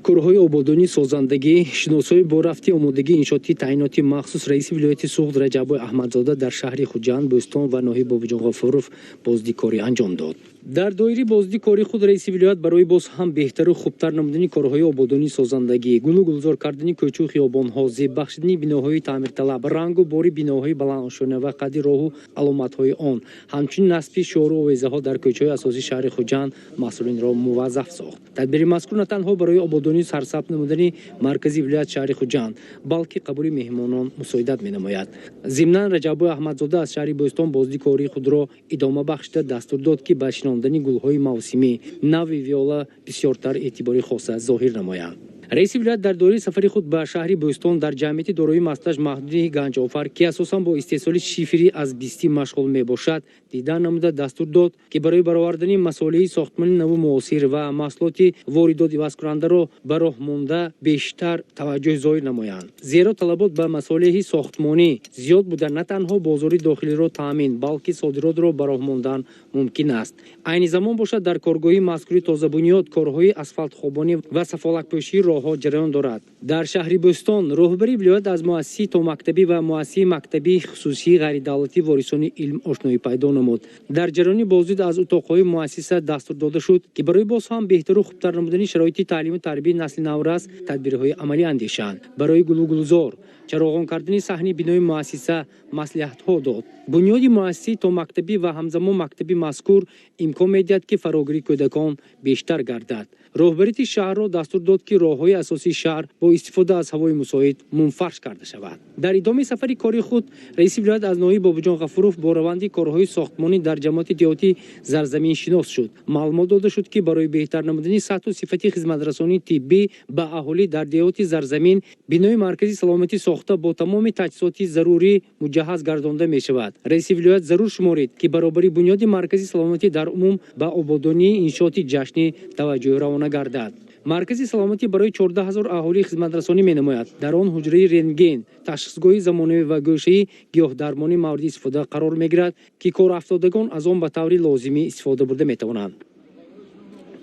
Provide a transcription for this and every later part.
کارهای آبادانی سازندگی شناسایی با رفت آمادگی انشاطی تعییناتی مخصوص رئیس ولایت سوخت رجب احمدزاده در شهر خوجند بوستان و ناحیه بابجان غفورов بازدیدکاری انجام داد. در دایره بازدیدکاری خود رئیس ولایت برای باز هم بهتر و خوبتر نمودن کارهای آبادانی سازندگی، گل و گلزار کردن کوچه و خیابان‌ها، زیب بخشیدن بناهای تعمیرطلب، رنگ و باری بناهای بلندشانه و قد راه و علامت‌های آن، همچنین نصب شعار و آویزه‌ها در کوچه‌های اساسی شهر خوجند مسئولین را موظف ساخت. تدبیر مذکور نه تنها برای آبادانی سرثبت نمودن مرکزی ولایت شهر خوجند، بلکه قبول مهمانان مساعدت می‌نماید. ضمناً رجب احمدزاده از شهر بوستان بازدیدکاری خود را ادامه بخشیده دستور داد که به شناختن گل‌های موسمی نوی ویولا بسیارتر اعتبار خاص ظاهر نمایند. رئیس ولایت در دوره سفری خود به شهر بوستان در جمعیت دارای مستج محدودی گنج آفر که اساساً با استحصال شیفری از بیستی مشغول می باشد دیدن نموده دستور داد که برای برآوردن مسائل ساختمان نو معاصر و محصولات واردات عوض کننده را به راه مانده بیشتر توجه ظاهر نمایند، زیرا طلبات به مسائل ساختمانی زیاد بوده نه تنها بازار داخلی را تامین بلکه صادرات را به راه ماندن ممکن است. عین زمان باشد در کارگاهی مذکور تازه بنیاد کارهای اسفالت خوابانی و سفالک پوشی راهها جریان دارد. در شهر بوستان راهبری ولایت از مؤسسه تا مکتبی و مؤسسه مکتبی خصوصی غیر دولتی وارثان علم آشنایی پیدا نمود. در جریان بازدید از اتاقهای مؤسسه دستور داده شد که برای باز هم بهتر و خوبتر نمودن شرایط تعلیم و تربیت نسل نورس تدبیرهای عملی اندیشند. برای گل و گلزار چراغان کردن صحنه بنای مؤسسه مصلحت‌ها داد. بنیاد مؤسسه تا مکتبی و همزمان مکتبی مذکور امکان می‌دهد که فراگیری کودکان بیشتر گردد. راهبری شهر را دستور داد که راه‌های اساسی شهر با استفاده از هوای مساعد منفرش کرده شود. در ادامه سفر کاری خود رئیس ولایت از ناحیه بابجان غفورov با روند کارهای ساختمانی در جماعت دیهاتی زرزمین شناس شد. معلومات داده شد که برای بهتر نمودن سطح و صفت خدمت رسانی طبی به اهالی در دیهات زرزمین بنای مرکزی سلامتی ساخته با تمام تجهیزات ضروری مجهز گردانده می شود. رئیس ولایت ضرور شمارید که برابری بنیاد مرکزی سلامتی در عموم به آبادانی انشاءات جشنی توجه روانه گردد. مرکزی سلامتی برای 14000 اهالی خدمت رسانی می نماید. در آن حجره رنتگن، تشخیصگاهی زمانوی و گوشه گیاه درمانی مورد استفاده قرار می گیرد که کار افتادگان از آن به طور لازمی استفاده برده می توانند.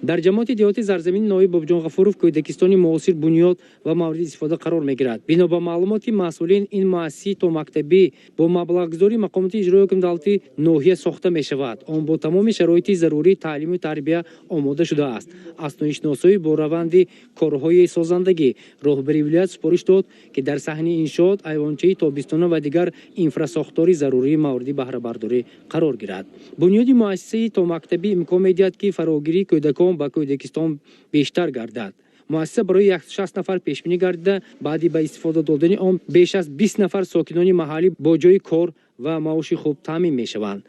در جماعت دیهاتی زرزمین ناحیه بابجان غفورov کودکستانی معاصر بنیاد و مورد استفاده قرار می گیرد. بنا به معلومات مسئولین این مؤسسه تا مکتبی با مبلغگذاری مقامات اجرایی حکم دولتی ناحیه ساخته می شود. آن با تمام شرایط ضروری تعلیم و تربیت آماده شده است. اسناد شناسایی با روند کارهای سازندگی راهبری ولایت سپارش داد که در صحنه انشاءات ایوانچه تابستانه و دیگر انفراساختاری ضروری مورد بهره برداری قرار گیرد. بنیاد مؤسسه تا مکتبی امکان می‌دهد که فراگیری کودکان با کودکستان بیشتر گردد. مؤسسه برای 160 نفر پیش بینی گردیده بعدی به استفاده دادن آن بیش از 20 نفر ساکنان محلی با جای کار و معاش خوب تامین می‌شوند.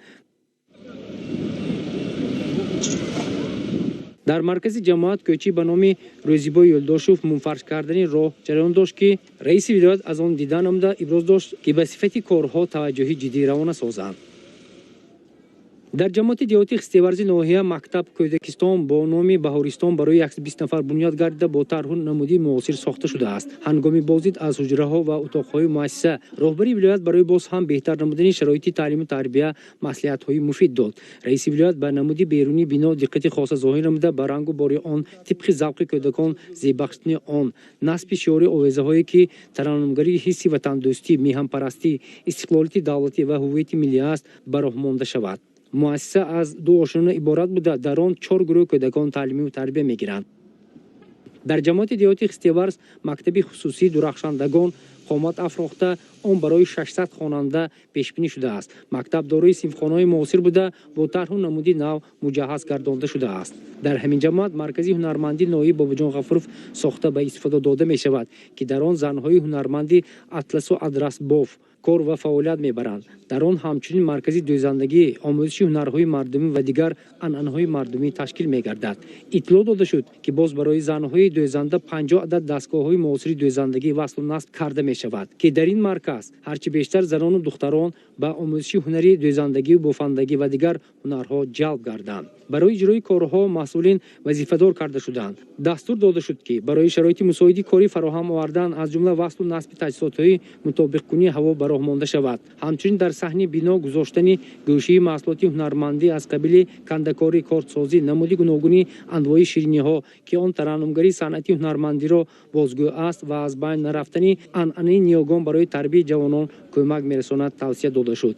در مرکز جماعت کوچی به نام روزیبای یلداشوف منفرش کردن راه جریان داشت که رئیس ولایت از آن دیدن نموده ابراز داشت که به صفت کارها توجه جدی روانه سازند. در جماعت دیهاتی خستیورزی ناحیه مکتب کودکستان با نام بهارستان برای 120 نفر بنیاد گردیده با طرح نمودی معاصر ساخته شده است. هنگام بازدید از حجره ها و اتاقهای مؤسسه راهبری ولایت برای باز هم بهتر نمودن شرایط تعلیم و تربیت مصلحت های مفید داد. رئیس ولایت به نمودی بیرونی بنا دقت خاص ظاهر نموده به رنگ و باری آن طبق ذوق کودکان زیبخشیدن آن نصب شعار آویزه هایی که ترنمگری حس وطن دوستی، میهن پرستی، استقلالیت دولتی و هویت ملی است به راه مانده شود. مؤسسه از 2 آشنه عبارت بوده در آن 4 گروه کودکان تعلیمی و تربیت میگیرند. در جماعت دیهاتی خستیورز مکتبی خصوصی درخشندگان قامت افراخته آن برای 600 خواننده پیش بینی شده است. مکتب دارای صنفخانه‌های معاصر بوده با طرح و نمودی نو مجهز گردانده شده است. در همین جماعت مرکزی هنرمندی ناحیه بابجان غفورov ساخته به استفاده داده می شود که در آن زنهای هنرمندی اطلس و ادرس باف کار و فعالیت میبرند. در آن همچنین مرکزی دویزندگی، آموزش هنرهای مردمی و دیگر عنعنه‌های مردمی تشکیل می‌گردد. اطلاع داده شد که باز برای زنهای دویزنده 50 عدد دستگاه‌های معاصر دویزندگی وصل و نصب کرده می‌شود که در این مرکز است. هرچی بیشتر زنان و دختران به آموزش هنری دوزندگی و بافندگی و دیگر هنرها جلب گردند. برای اجرای کارها مسئولین وظیفه‌دار کرده شدند. دستور داده شد که برای شرایط مساعد کاری فراهم آوردن از جمله وصل و نصب تجهیزات‌های مطابق کنی هوا به راه مانده شود. همچنین در صحنه بنا گذاشتن گوشه محصولات هنرمندی از قبیل کنده‌کاری، کارتسازی، نمودی گوناگونی انواع شیرینی‌ها که آن ترنمگری صنعتی هنرمندی را بازگو است و از بین نرفتنی عنعنه نیاگان برای تربیت جوانان کمک می‌رساند توصیه داده شد.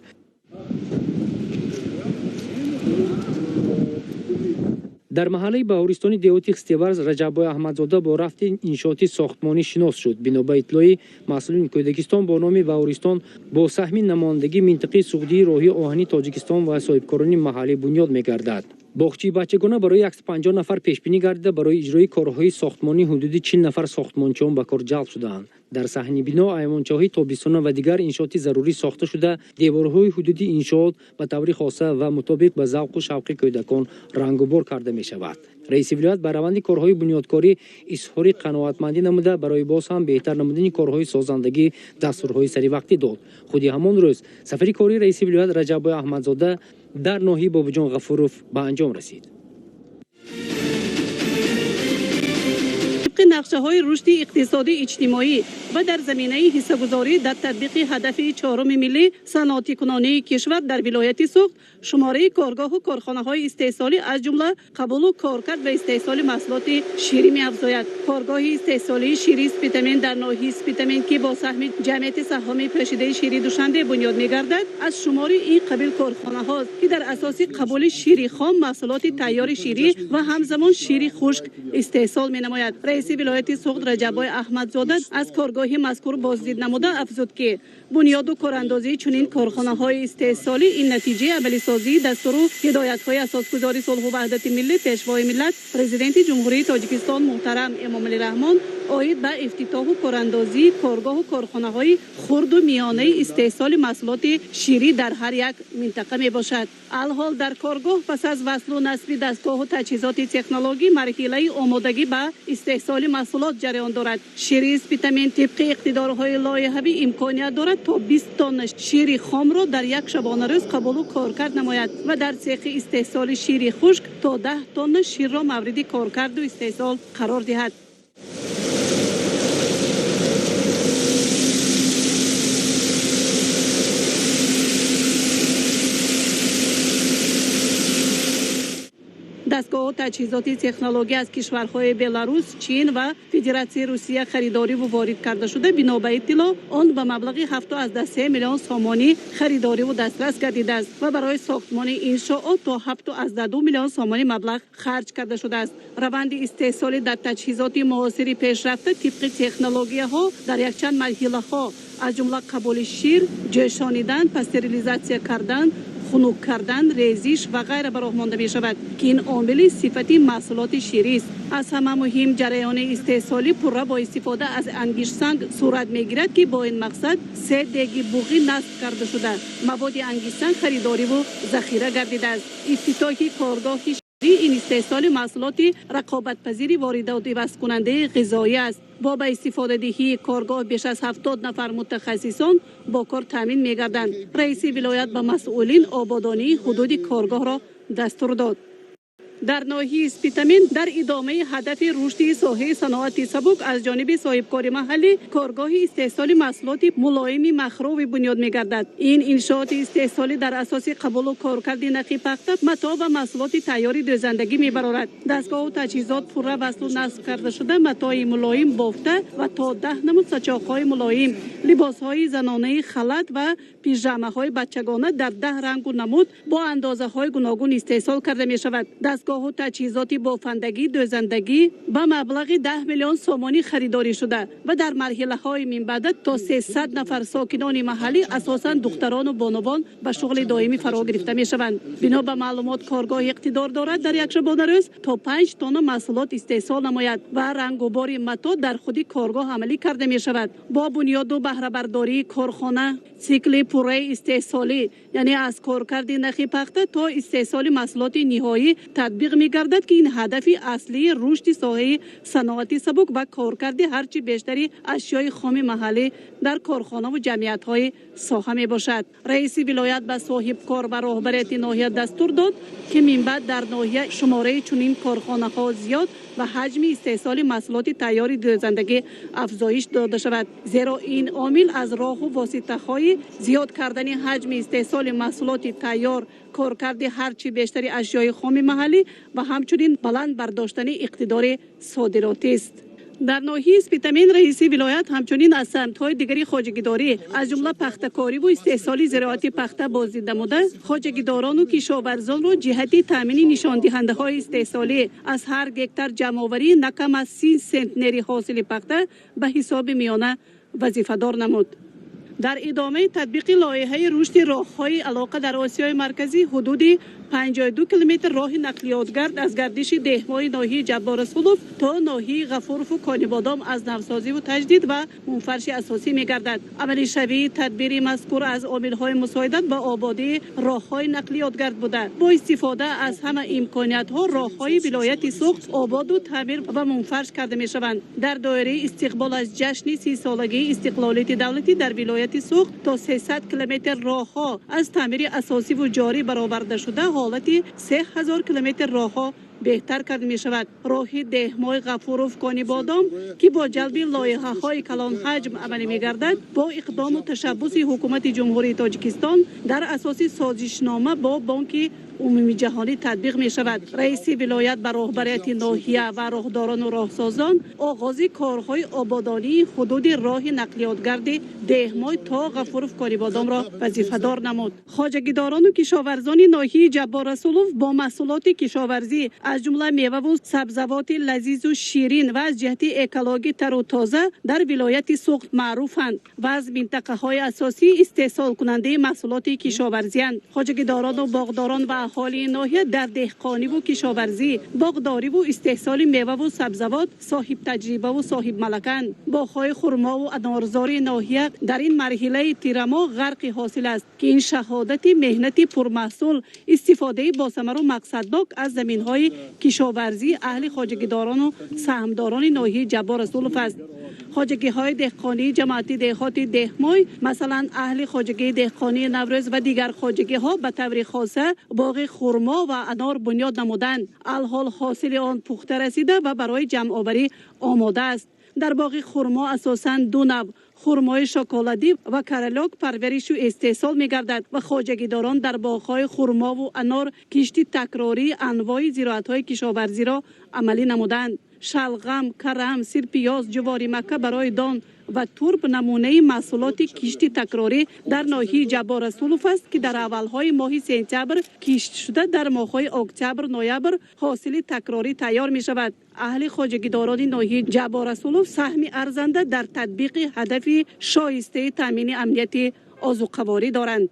در محله بهارستان دیهاتی خستیورز رجب‌بای احمدزاده با رفت انشاءات ساختمانی شناس شد. بنا به اطلاع مسئولین کودکستان با نام بهارستان با سهم نمایندگی منطقه سعودی راهی آهنی تاجیکستان و صاحبکاران محلی بنیاد می‌گردد. باغچه بچگانه برای 150 نفر پیش بینی گردیده. برای اجرای کارهای ساختمانی حدود 40 نفر ساختمانچیان به کار جلب شدند. در صحن بنا ایوانچه‌های تابستانه و دیگر انشاءات ضروری ساخته شده. دیوارهای حدودی انشاءات به طور خاصه و مطابق به ذوق و شوق کودکان رنگ‌وبار کرده می‌شود. رئیس ولایت بر روند کارهای بنیادکاری اظهار قناعتمندی نموده برای باز هم بهتر نمودن کارهای سازندگی دستورهای سریع داد. خودی همان روز سفر کاری رئیس ولایت رجب‌بای احمدزاده در ناحیه باباجان غفوروف به انجام رسید. نقشه‌های رشد اقتصادی اجتماعی و در زمینه حصه‌گذاری در تطبیق هدف 4 ملی صنعتی کننده کشور در ولایت سوخت شماره کارگاه و کارخانه‌های استحصالی از جمله قبول و کارکرد و استحصال محصولات شیری می‌افزاید. کارگاه استحصالی شیری اسپیتامین در ناحیه اسپیتامین که با سهم جمعیت سهام پوشیده شیری دوشنبه بنیاد می‌گردد از شماره این قبیل کارخانه‌ها که در اساس قبول شیری خام محصولات تیار شیری و همزمان شیری خشک استحصال می‌نماید. رئیس ولایت سوخت رجب‌بای احمدزاده از کارگاه مذکور بازدید نموده افزود که بنیاد و کاراندازی چنین کارخانه‌های استحصالی این نتیجه عملی سازی دستور و هدایت‌های اساسگذاری صلح و وحدت ملی پیشوای ملت پرزیدنت جمهوری تاجیکستان محترم امامعلی رحمان آید به افتتاح و کاراندازی کارگاه و کارخانه‌های خرد و میانه استحصال محصولات شیری در هر یک منطقه میباشد. الحال در کارگاه پس از وصل و نصب دستگاه و تجهیزات تکنولوژی مرحله آمادگی به استحصال محصولات جریان دارد. شیری اسپیتامین طبق اقتدارهای لایحه‌ای امکانیت دارد تا 20 تن شیری خام را در یک شبانه روز قبول و کارکرد نماید و در سیخ استحصال شیری خشک تا 10 تن شیر را مورد کارکرد و استحصال قرار دهد. دستگاه و تجهیزات تکنولوژی از کشورهای بلاروس، چین و فدراسیون روسیه خریداری و وارد کرده شده. بنا به اطلاع آن به مبلغ 7.3 میلیون سامانی خریداری و دسترس گردیده است و برای ساختمان انشاءات تا 7.2 میلیون سامانی مبلغ خرج کرده شده است. روند استحصال در تجهیزات معاصر پیشرفته طبق تکنولوژی ها در یک چند مرحله ها از جمله قبول شیر، جوشانیدن، پاستریلیزاسیون کردن، خنک کردن، ریزش و غیره به راه مانده می شود که این عامل صفتی محصولات شیری است. از همه مهم جریان استحصالی پوره با استفاده از انگیش سنگ صورت می گیرد که با این مقصد 3 دیگ بوغی نصب کرده شده. مواد انگیش سنگ خریداری و ذخیره گردیده است. افتتاح کارگاه این استحصال محصولات رقابت پذیری واردات و بس کننده غذایی است. با به استفاده دهی کارگاه بیش از 70 نفر متخصصان با کار تامین می‌گردند. رئیس ولایت به مسئولین آبادانی حدود کارگاه را دستور داد. در ناحیه اسپیتامین در ادامه هدف رشد ساحه صنعت سبک از جانب صاحبکار محلی کارگاه استحصال محصولات ملایم مخروب بنیاد می‌گردد. این انشاءات استحصالی در اساس قبول و کارکرد نقی پخته متاع و محصولات تیار دوزندگی می‌برد. دستگاه و تجهیزات پوره وصل و نصب کرده شده متاع ملایم بافته و تا 10 نمود ساچاق‌های ملایم، لباس‌های زنانه خلط و پیژامه‌های بچگانه در 10 رنگ و نمود با اندازه‌های گوناگون استحصال کرده می‌شود. دستگاه و تجهیزات بافندگی دوزندگی به مبلغ 10 میلیون سامانی خریداری شده و در مرحله های من بعد تا 300 نفر ساکنان محلی اساساً دختران و بانوان به شغل دائمی فرا گرفته می شوند. بنا به معلومات کارگاه اقتدار دارد در یک شبانه روز تا 5 تن محصولات استحصال نماید و رنگ و بار متاع در خود کارگاه عملی کرده می شود. با بنیاد و بهره برداری کارخانه سیکل پوره استحصالی یعنی از کارکرد نخی پخته تا استحصال محصولات نهایی تطبیق تطبیق می‌گردد که این هدف اصلی رشد ساحه صنعت سبک و کارکرد هرچی بیشتری اشیای خام محلی در کارخانه و جمعیت‌های ساحه میباشد. رئیس ولایت به صاحب کار و رهبریت ناحیه دستور داد که من بعد در ناحیه شماره چنین کارخانه‌ها زیاد و حجم استحصال محصولات تیار دوزندگی افزایش داده شود، زیرا این عامل از راه و واسطه‌های زیاد کردن حجم استحصال محصولات تیار، کارکرد هرچی بیشتری اشیای خام محلی و همچنین بلند برداشتن اقتدار صادراتی است. در ناحیه اسپیتامین رئیس ولایت همچنین از سمت‌های دیگری خواجگیداری از جمله پخته‌کاری و استحصال زراعتی پخته بازدید نموده، خواجگیداران و کشاورزان را جهت تامین نشاندهنده‌های استحصالی از هر گکتار جمع‌آوری نکم از 30 سنتنری حاصل پخته به حساب میانه وظیفه‌دار نمود. در ادامه تطبیق لایحه رشد راه‌های علاقه در آسیای مرکزی، حدود 52 کیلومتر راه نقلیاتگرد از گردش دهمای ناحیه جبار رسولوف تا ناحیه غفورف و کانیبادام از نوسازی و تجدید و منفرش اساسی می‌گردد. عملی شوی تدبیر مذکور از عامل‌های مساعدت به آبادی راه‌های نقلیاتگرد بوده. با استفاده از همه امکانیت‌ها راه‌های ولایت سوخت آباد و تعمیر و منفرش کرده می‌شوند. در دایره استقبال از جشن 30 سالگی استقلالیت دولتی در ولایت سوخت تا 300 کیلومتر راه‌ها از تعمیر اساسی و جاری برآورده شده، حالت 3000 کیلومتر راه‌ها بهتر کرده می شود. راه دهمای غفورف کانیبادام که با جلب لایحه‌های کلان حجم عملی می گردد، با اقدام و تشبث حکومت جمهوری تاجیکستان در اساس سازشنامه با بانک عمومی جهانی تطبیق می شود. رئیس ولایت بر رهبریت ناحیه و راهداران و راهسازان آغاز کارهای آبادانی حدود راه نقلیاتگرد دهمای تا غفورف کانیبادام را وظیفه‌دار نمود. خواجگیداران و کشاورزان ناحیه جبار رسولوف با محصولات کشاورزی از جمله میوه و سبزیجات لذیذ و شیرین و از جهت اکولوژی تر و تازه در ولایت سوخت معروفند و از منطقه‌های اساسی استحصال کننده محصولات کشاورزی اند. خواجگیداران و باغداران و اهالی ناحیه در دهقانی و کشاورزی، باغداری و استحصال میوه و سبزیجات صاحب تجربه و صاحب ملکند. باغ‌های خرما و انارزار ناحیه در این مرحله تیرما غرق حاصل است که این شهادت مهنت پرمحصول، استفاده با ثمر و مقصدناک از زمین‌های کشاورزی اهل خواجگیداران و سهمداران ناحیه جبار رسولوف است. خواجگی‌های دهقانی جماعتی دهات دهمای، مثلا اهل خواجگی دهقانی نوروز و دیگر خواجگی‌ها به طور خاصه باغ خرما و انار بنیاد نمودند. الحال حاصل آن پخته رسیده و برای جمع‌آوری آماده است. در باغ خرما اساساً دو نوع خرمای شکلاتی و کارلاک پرورش و استحصال می‌گردد و خواجگیداران در باغ‌های خرما و انار کشتی تکراری انواع زراعت‌های کشاورزی را عملی نمودند. شلغم، کرم، سیر پیاز، جواری مکه برای دان و ترب نمونه محصولات کشتی تکراری در ناحیه جبار رسولوف است که در اولهای ماه سپتامبر کشت شده در ماه‌های اکتبر نوامبر حاصل تکراری تیار می شود. اهل خواجگیداران ناحیه جبار رسولوف سهم ارزنده در تطبیق هدف شایسته تامین امنیت آذوقه‌واری دارند.